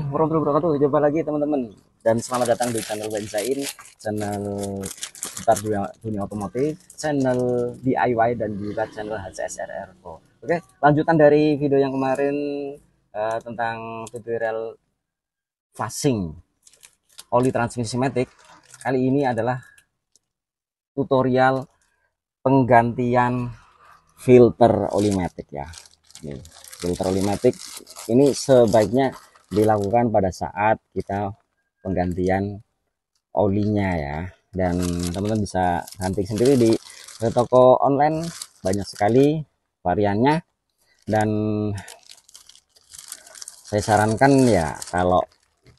warahmatullahi wabarakatuh. Jumpa lagi teman-teman dan selamat datang di channel Benzain, channel seputar dunia otomotif, channel DIY dan juga channel HCSR Pro. Oke, lanjutan dari video yang kemarin tentang tutorial flashing oli transmisi matic. Kali ini adalah tutorial penggantian filter oli matic ya. Filter oli matic ini sebaiknya dilakukan pada saat kita penggantian olinya ya, dan teman-teman bisa hunting sendiri di toko online, banyak sekali variannya. Dan saya sarankan ya, kalau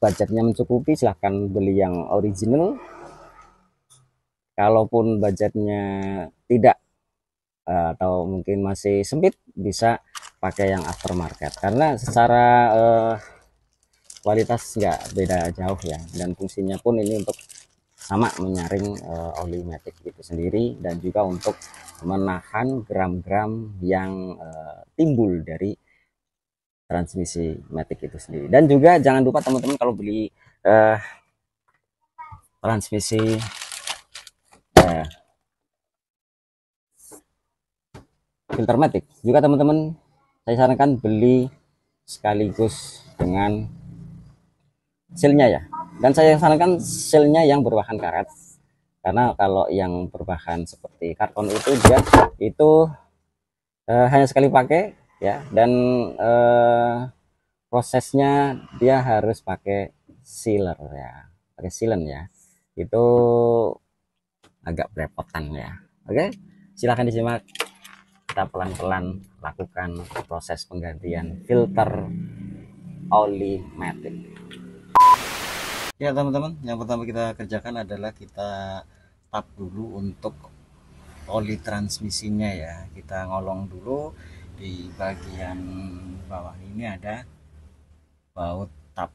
budgetnya mencukupi silahkan beli yang original. Kalaupun budgetnya tidak atau mungkin masih sempit, bisa pakai yang aftermarket karena secara kualitas nggak beda jauh ya, dan fungsinya pun ini untuk sama menyaring oli matic itu sendiri, dan juga untuk menahan gram-gram yang timbul dari transmisi matic itu sendiri. Dan juga jangan lupa teman-teman, kalau beli transmisi filter matic juga, teman-teman saya sarankan beli sekaligus dengan sealnya ya, dan saya sarankan sealnya yang berbahan karet, karena kalau yang berbahan seperti karton itu dia itu hanya sekali pakai ya, dan prosesnya dia harus pakai sealer ya, pakai sealant ya, itu agak berepotan ya. Oke, silahkan disimak, kita pelan-pelan lakukan proses penggantian filter oli matic. Ya teman-teman, yang pertama kita kerjakan adalah kita tap dulu untuk oli transmisinya ya. Kita ngolong dulu di bagian bawah ini, ada baut tap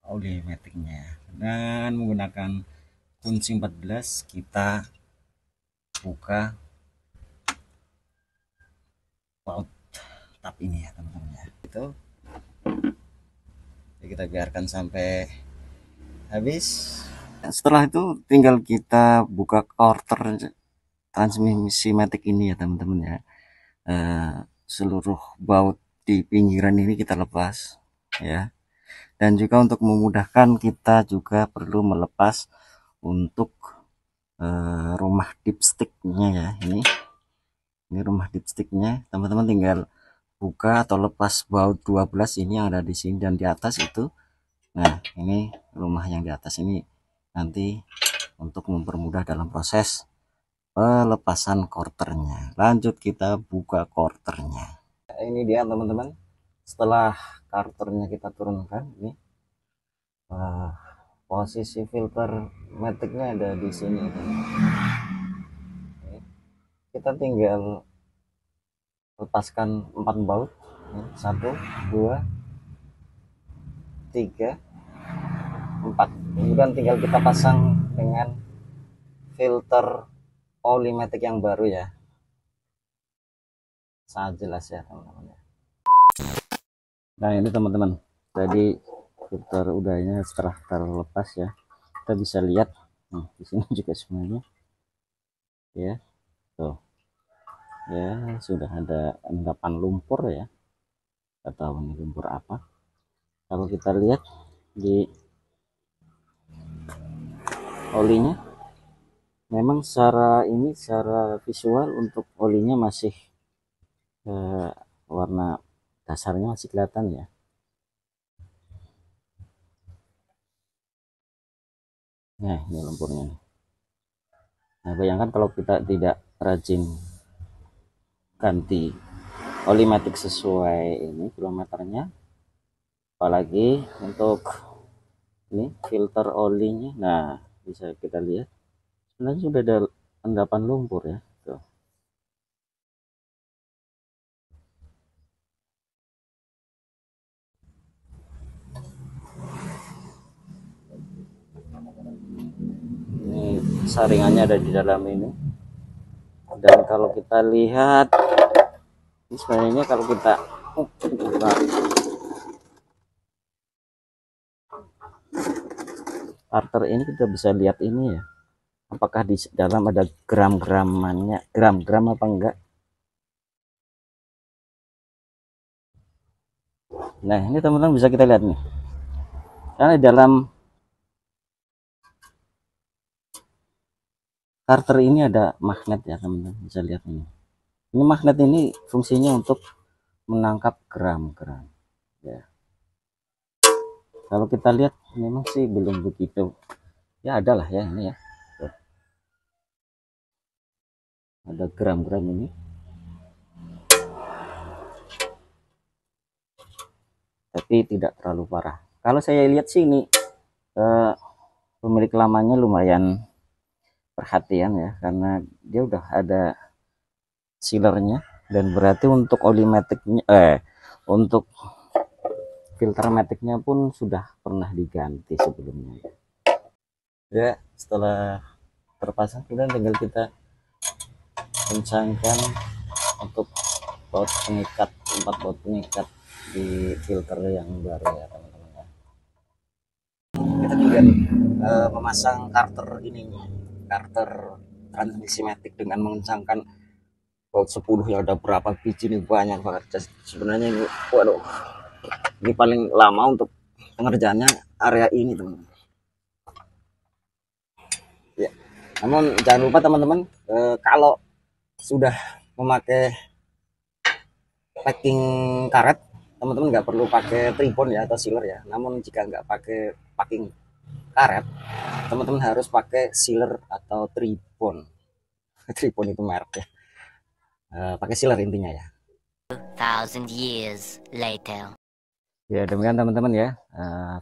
oli maticnya. Dan menggunakan kunci 14 kita buka baut tap ini ya teman-teman ya. Itu kita biarkan sampai habis. Setelah itu tinggal kita buka quarter transmisi matic ini ya teman-teman ya. Seluruh baut di pinggiran ini kita lepas ya, dan juga untuk memudahkan kita juga perlu melepas untuk rumah dipsticknya ya. Ini rumah dipsticknya, teman-teman tinggal buka atau lepas baut 12 ini yang ada di sini dan di atas itu. Nah, ini rumah yang di atas ini nanti untuk mempermudah dalam proses pelepasan quarternya. Lanjut kita buka quarternya. Ini dia teman-teman, setelah quarternya kita turunkan, ini posisi filter maticnya ada di sini. Kita tinggal lepaskan 4 baut, 1 2 3 4, kemudian tinggal kita pasang dengan filter oli matic yang baru ya. Sangat jelas ya teman-teman ya. Nah ini teman-teman, tadi filter udahnya setelah terlepas ya, kita bisa lihat di sini juga semuanya ya, tuh ya, sudah ada endapan lumpur ya, nggak tahu ini lumpur apa. Kalau kita lihat di olinya, memang secara visual untuk olinya masih warna dasarnya masih kelihatan ya. Nah ini lumpurnya. Nah bayangkan kalau kita tidak rajin ganti oli matic sesuai ini kilometernya, apalagi untuk ini filter olinya, nah bisa kita lihat sebenarnya sudah ada endapan lumpur ya tuh. Ini saringannya ada di dalam ini, dan kalau kita lihat ini sebenarnya kalau kita buka Starter ini kita bisa lihat ini ya, apakah di dalam ada gram-gramannya, gram-gram apa enggak. Nah ini teman-teman bisa kita lihat nih, karena di dalam starter ini ada magnet ya teman-teman, bisa lihat ini. Ini magnet ini fungsinya untuk menangkap gram-gram ya. Kalau kita lihat memang sih belum begitu ya, adalah ya ini ya, ada gram-gram ini, tapi tidak terlalu parah. Kalau saya lihat sih ini pemilik lamanya lumayan perhatian ya, karena dia udah ada sealernya, dan berarti untuk oli maticnya untuk filter maticnya pun sudah pernah diganti sebelumnya ya. Setelah terpasang kemudian tinggal kita kencangkan untuk baut pengikat, 4 baut pengikat di filter yang baru ya teman-teman ya. Kita juga memasang karter ininya, karter transmisi matic dengan mengencangkan baut 10 ya. Ada berapa biji nih, banyak banget sebenarnya ini. Waduh, ini paling lama untuk pengerjaannya area ini teman-teman ya. Namun jangan lupa teman-teman, kalau sudah memakai packing karet, teman-teman nggak perlu pakai tribon ya atau sealer ya. Namun jika nggak pakai packing karet, teman-teman harus pakai sealer atau tribon. Tribon itu merek ya. Pakai sealer intinya ya. 1,000 years later. Ya demikian teman-teman ya,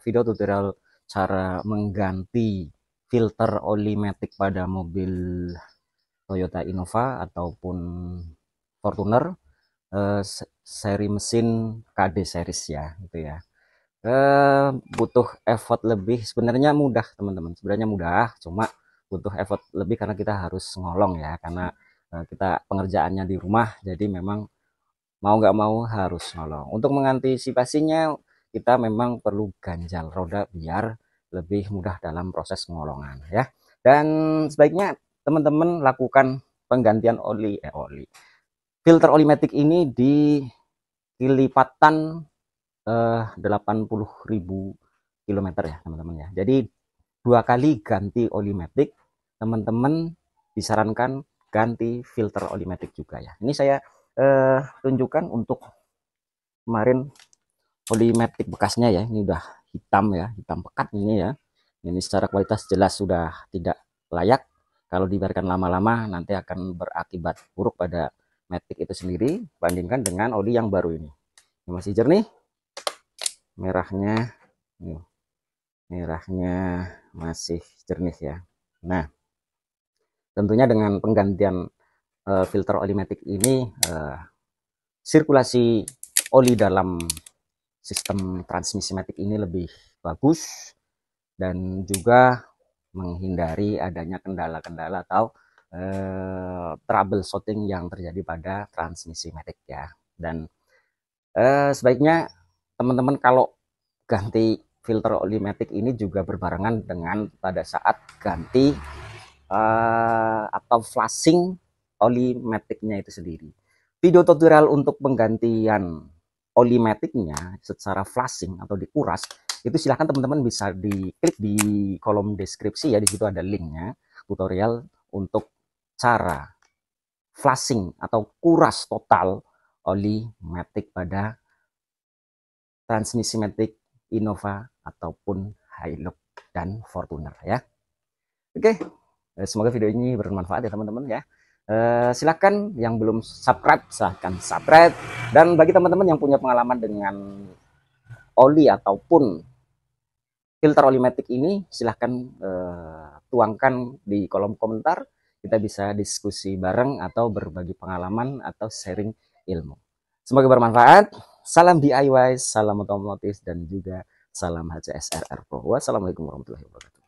video tutorial cara mengganti filter oli matic pada mobil Toyota Innova ataupun Fortuner seri mesin KD series ya, gitu ya. Butuh effort lebih, sebenarnya mudah teman-teman, sebenarnya mudah, cuma butuh effort lebih karena kita harus ngolong ya, karena kita pengerjaannya di rumah, jadi memang mau nggak mau harus nolong. Untuk mengantisipasinya kita memang perlu ganjal roda biar lebih mudah dalam proses pengolongan ya. Dan sebaiknya teman-teman lakukan penggantian oli filter oli matic ini di kilipatan 80.000 kilometer ya teman-teman ya. Jadi 2 kali ganti oli matic, teman-teman disarankan ganti filter oli matic juga ya. Ini saya tunjukkan untuk kemarin oli matic bekasnya ya. Ini udah hitam ya, hitam pekat ini ya. Ini secara kualitas jelas sudah tidak layak. Kalau dibiarkan lama-lama nanti akan berakibat buruk pada matic itu sendiri, bandingkan dengan oli yang baru ini. Ini masih jernih, merahnya, merahnya masih jernih ya. Nah, tentunya dengan penggantian filter oli matic ini, sirkulasi oli dalam sistem transmisi matic ini lebih bagus, dan juga menghindari adanya kendala-kendala atau troubleshooting yang terjadi pada transmisi matic ya. Dan sebaiknya teman-teman kalau ganti filter oli matic ini juga berbarengan dengan pada saat ganti atau flashing oli maticnya itu sendiri. Video tutorial untuk penggantian oli maticnya secara flashing atau dikuras itu silahkan teman-teman bisa diklik di kolom deskripsi ya, di situ ada linknya, tutorial untuk cara flashing atau kuras total oli matic pada transmisi matic Innova ataupun Hilux dan Fortuner ya. Oke, semoga video ini bermanfaat ya teman-teman ya. Silahkan yang belum subscribe silahkan subscribe, dan bagi teman-teman yang punya pengalaman dengan oli ataupun filter oli matic ini silahkan tuangkan di kolom komentar, kita bisa diskusi bareng atau berbagi pengalaman atau sharing ilmu. Semoga bermanfaat. Salam DIY, salam otomotif, dan juga salam HCSRR Pro. Wassalamualaikum warahmatullahi wabarakatuh.